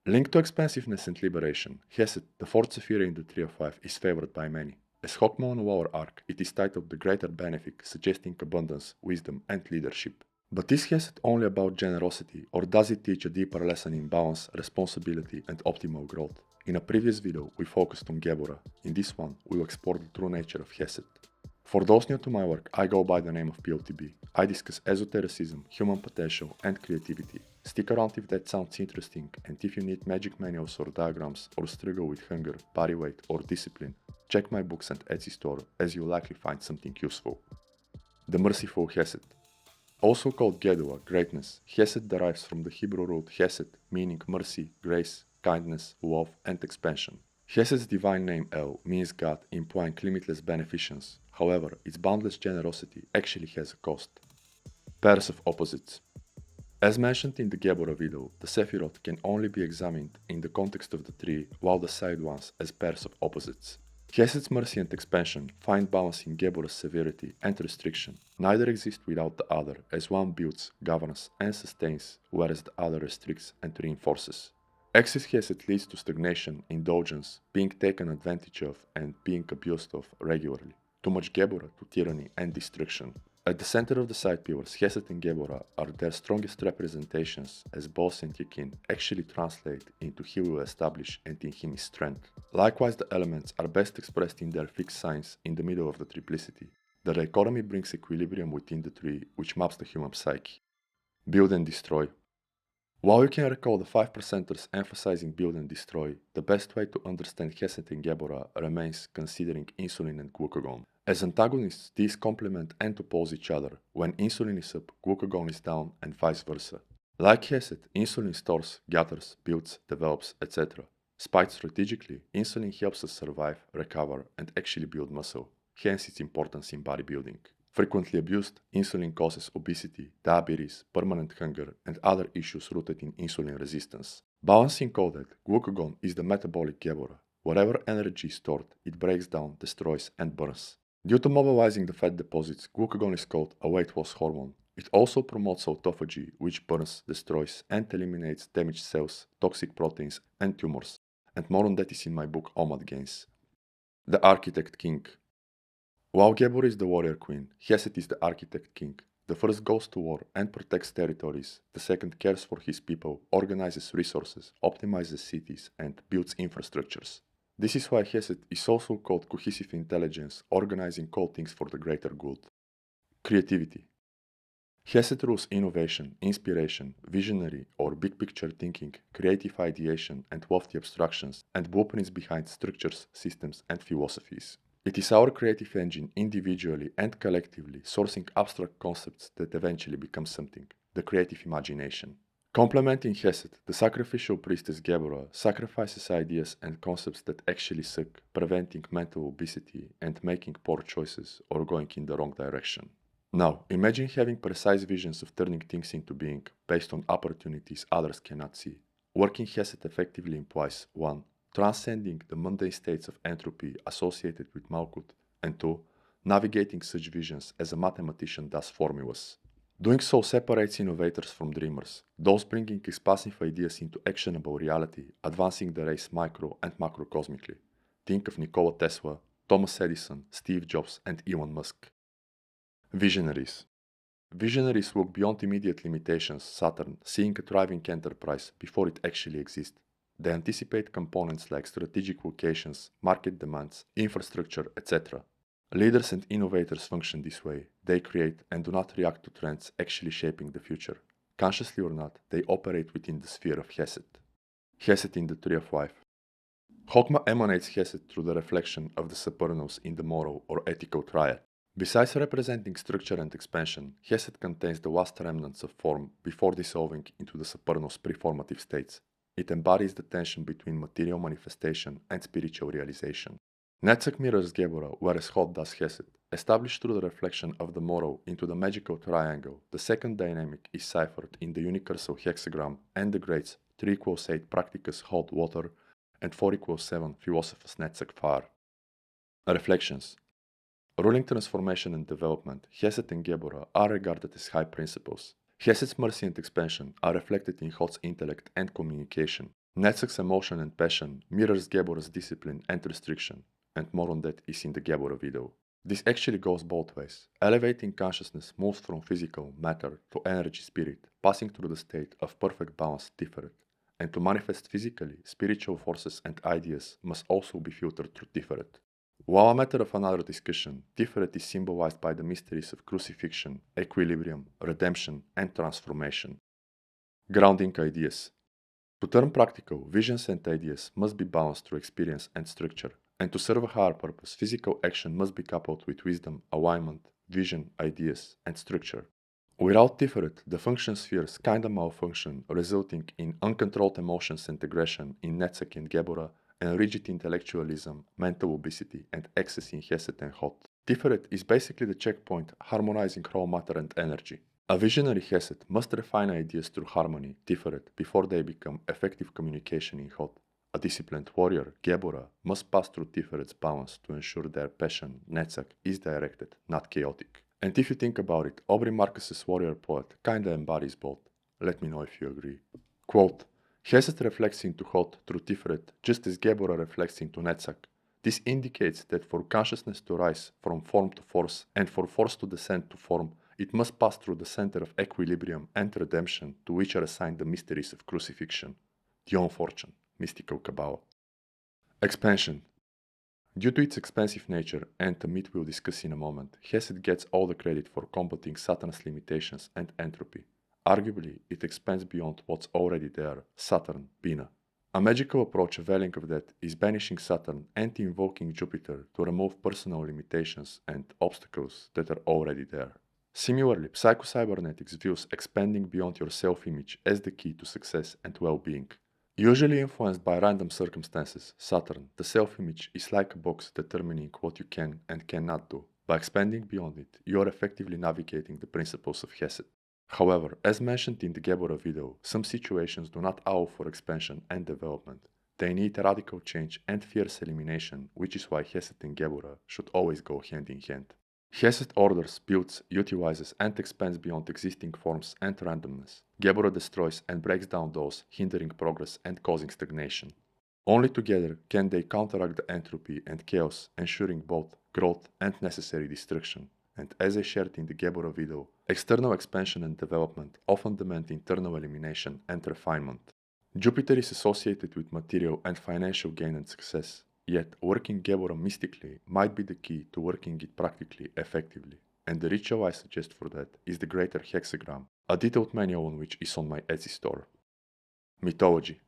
Linked to expansiveness and liberation, Chesed, the fourth Sephirah in the Tree of Life, is favored by many. As Chokmah on our arc, it is titled the Greater Benefic, suggesting abundance, wisdom, and leadership. But is Chesed only about generosity, or does it teach a deeper lesson in balance, responsibility, and optimal growth? In a previous video, we focused on Geburah. In this one, we will explore the true nature of Chesed. For those new to my work, I go by the name of PLTB. I discuss esotericism, human potential, and creativity. Stick around if that sounds interesting, and if you need magic manuals or diagrams, or struggle with hunger, body weight, or discipline, check my books and Etsy store, as you'll likely find something useful. The Merciful Chesed. Also called Geburah, greatness, Chesed derives from the Hebrew root Chesed, meaning mercy, grace, kindness, love, and expansion. Chesed's divine name El means God, implying limitless beneficence. However, its boundless generosity actually has a cost. Pairs of opposites. As mentioned in the Geburah video, the Sephirah can only be examined in the context of the tree, while the side ones as pairs of opposites. Chesed's mercy and expansion find balance in Geburah's severity and restriction. Neither exist without the other, as one builds, governs, and sustains, whereas the other restricts and reinforces. Excess Chesed leads to stagnation, indulgence, being taken advantage of, and being abused of regularly. Too much Geburah to tyranny and destruction. At the center of the side pillars, Chesed and Geburah are their strongest representations, as both and Yakin actually translate into he will establish and in him is strength. Likewise, the elements are best expressed in their fixed signs in the middle of the triplicity. The dichotomy brings equilibrium within the tree, which maps the human psyche. Build and destroy. While you can recall the 5%ers emphasizing build and destroy, the best way to understand Chesed and Geburah remains considering insulin and glucagon. As antagonists, these complement and oppose each other. When insulin is up, glucagon is down, and vice versa. Like Chesed, insulin stores, gathers, builds, develops, etc. Spiked strategically, insulin helps us survive, recover, and actually build muscle, hence its importance in bodybuilding. Frequently abused, insulin causes obesity, diabetes, permanent hunger, and other issues rooted in insulin resistance. Balancing coded, glucagon is the metabolic Geburah. Whatever energy is stored, it breaks down, destroys, and burns. Due to mobilizing the fat deposits, glucagon is called a weight loss hormone. It also promotes autophagy, which burns, destroys, and eliminates damaged cells, toxic proteins, and tumors. And more on that is in my book OMAD Gains. The Architect King. While Geburah is the warrior queen, Chesed is the architect king. The first goes to war and protects territories, the second cares for his people, organizes resources, optimizes cities, and builds infrastructures. This is why Chesed is also called cohesive intelligence, organizing all things for the greater good. Creativity. Chesed rules innovation, inspiration, visionary or big picture thinking, creative ideation, and lofty abstractions, and blueprints behind structures, systems, and philosophies. It is our creative engine individually and collectively sourcing abstract concepts that eventually become something, the creative imagination. Complementing Chesed, the sacrificial priestess Geburah sacrifices ideas and concepts that actually suck, preventing mental obesity and making poor choices or going in the wrong direction. Now, imagine having precise visions of turning things into being based on opportunities others cannot see. Working Chesed effectively implies 1. Transcending the mundane states of entropy associated with Malkut, and 2. Navigating such visions as a mathematician does formulas. Doing so separates innovators from dreamers, those bringing expansive ideas into actionable reality, advancing the race micro and macrocosmically. Think of Nikola Tesla, Thomas Edison, Steve Jobs, and Elon Musk. Visionaries. Visionaries look beyond immediate limitations, Saturn, seeing a thriving enterprise before it actually exists. They anticipate components like strategic locations, market demands, infrastructure, etc. Leaders and innovators function this way. They create and do not react to trends actually shaping the future. Consciously or not, they operate within the sphere of Chesed. Chesed in the Tree of Life. Chokmah emanates Chesed through the reflection of the supernals in the moral or ethical triad. Besides representing structure and expansion, Chesed contains the last remnants of form before dissolving into the supernal's preformative states. It embodies the tension between material manifestation and spiritual realization. Netzach mirrors Geburah, whereas Hod does Chesed. Established through the reflection of the moral into the magical triangle, the second dynamic is ciphered in the universal hexagram and the grades 3 equals 8 practicus Hod water and 4 equals 7 philosophus Netzach fire. Reflections. Ruling transformation and development, Chesed and Geburah are regarded as high principles. Chesed's mercy and expansion are reflected in Hod's intellect and communication. Netzach's emotion and passion mirrors Geborah's discipline and restriction, and more on that is in the Geborah video. This actually goes both ways. Elevating consciousness moves from physical matter to energy spirit, passing through the state of perfect balance Tiferet. And to manifest physically, spiritual forces and ideas must also be filtered through Tiferet. While a matter of another discussion, Tiferet is symbolized by the mysteries of crucifixion, equilibrium, redemption, and transformation. Grounding ideas. To turn practical, visions and ideas must be balanced through experience and structure, and to serve a higher purpose, physical action must be coupled with wisdom, alignment, vision, ideas, and structure. Without Tiferet, the function spheres kinda malfunction, resulting in uncontrolled emotions and aggression in Netzach and Geborah, and rigid intellectualism, mental obesity, and excess in Chesed and Hod. Tiferet is basically the checkpoint harmonizing raw matter and energy. A visionary Chesed must refine ideas through harmony, Tiferet, before they become effective communication in Hod. A disciplined warrior, Geborah, must pass through Tiferet's balance to ensure their passion, Netzach, is directed, not chaotic. And if you think about it, Aubrey Marcus's warrior poet kinda embodies both. Let me know if you agree. Quote, Chesed reflects into Hod through Tiferet, just as Geborah reflects into Netzach. This indicates that for consciousness to rise from form to force, and for force to descend to form, it must pass through the center of equilibrium and redemption, to which are assigned the mysteries of crucifixion, the own fortune, mystical Kabbalah. Expansion. Due to its expansive nature, and a myth we'll discuss in a moment, Chesed gets all the credit for combating Saturn's limitations and entropy. Arguably, it expands beyond what's already there, Saturn, Bina. A magical approach availing of that is banishing Saturn and invoking Jupiter to remove personal limitations and obstacles that are already there. Similarly, Psycho-Cybernetics views expanding beyond your self-image as the key to success and well-being. Usually influenced by random circumstances, Saturn, the self-image, is like a box determining what you can and cannot do. By expanding beyond it, you are effectively navigating the principles of Chesed. However, as mentioned in the Geborah video, some situations do not allow for expansion and development. They need radical change and fierce elimination, which is why Chesed and Geborah should always go hand in hand. Chesed orders, builds, utilizes, and expands beyond existing forms and randomness. Geborah destroys and breaks down those hindering progress and causing stagnation. Only together can they counteract the entropy and chaos, ensuring both growth and necessary destruction. And as I shared in the Geborah video, external expansion and development often demand internal elimination and refinement. Jupiter is associated with material and financial gain and success. Yet, working Geborah mystically might be the key to working it practically effectively, and the ritual I suggest for that is the Greater Hexagram, a detailed manual on which is on my Etsy store. Mythology.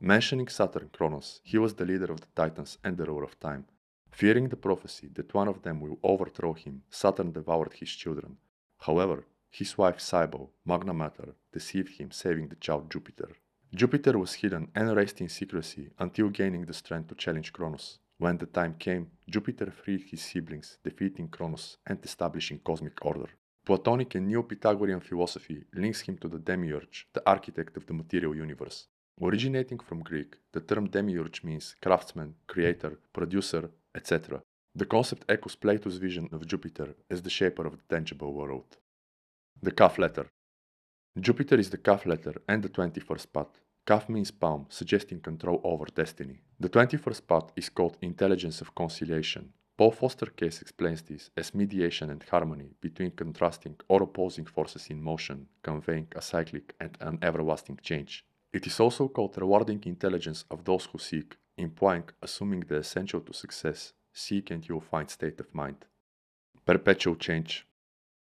Mentioning Saturn Kronos, he was the leader of the Titans and the ruler of time. Fearing the prophecy that one of them will overthrow him, Saturn devoured his children. However, his wife Cybele, Magna Mater, deceived him, saving the child Jupiter. Jupiter was hidden and raised in secrecy until gaining the strength to challenge Kronos. When the time came, Jupiter freed his siblings, defeating Kronos and establishing cosmic order. Platonic and Neo-Pythagorean philosophy links him to the Demiurge, the architect of the material universe. Originating from Greek, the term Demiurge means craftsman, creator, producer, etc. The concept echoes Plato's vision of Jupiter as the shaper of the tangible world. The Kaph letter. Jupiter is the Kaph letter and the 21st path. Kaph means palm, suggesting control over destiny. The 21st path is called intelligence of conciliation. Paul Foster Case explains this as mediation and harmony between contrasting or opposing forces in motion, conveying a cyclic and an everlasting change. It is also called rewarding intelligence of those who seek, implying assuming the essential to success, seek and you'll find state of mind. Perpetual Change.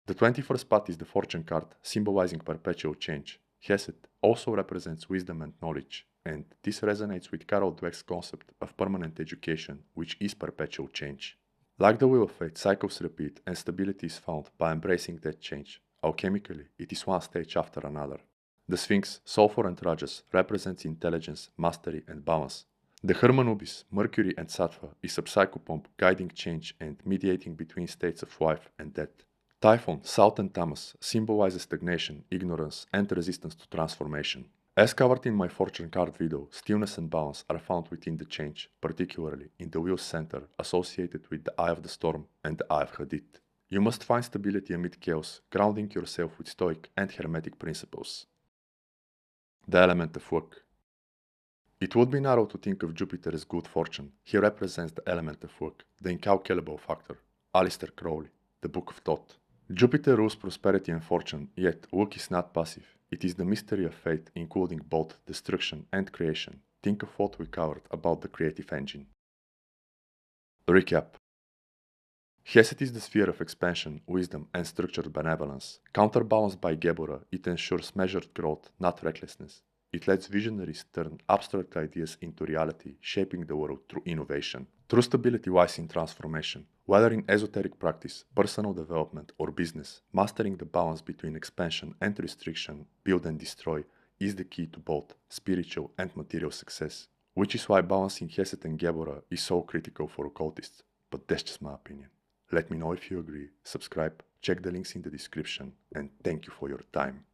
The 21st path is the fortune card, symbolizing perpetual change. Chesed also represents wisdom and knowledge, and this resonates with Carol Dweck's concept of permanent education, which is perpetual change. Like the Wheel of Fate, cycles repeat and stability is found by embracing that change. Alchemically, it is one stage after another. The Sphinx, Sulfur and Rajas, represents intelligence, mastery, and balance. The Hermanubis, Mercury and Sattva, is a psychopomp guiding change and mediating between states of life and death. Typhon, South and Tamas, symbolizes stagnation, ignorance, and resistance to transformation. As covered in my fortune card video, stillness and balance are found within the change, particularly in the wheel's center, associated with the Eye of the Storm and the Eye of Hadith. You must find stability amid chaos, grounding yourself with stoic and hermetic principles. The element of work. It would be narrow to think of Jupiter as good fortune. He represents the element of work, the incalculable factor. Aleister Crowley, The Book of Thoth. Jupiter rules prosperity and fortune, yet work is not passive. It is the mystery of fate, including both destruction and creation. Think of what we covered about the creative engine. Recap. Chesed is the sphere of expansion, wisdom, and structured benevolence. Counterbalanced by Geburah, it ensures measured growth, not recklessness. It lets visionaries turn abstract ideas into reality, shaping the world through innovation. True stability lies in transformation. Whether in esoteric practice, personal development, or business, mastering the balance between expansion and restriction, build and destroy, is the key to both spiritual and material success. Which is why balancing Chesed and Geburah is so critical for occultists. But that's just my opinion. Let me know if you agree, subscribe, check the links in the description, and thank you for your time.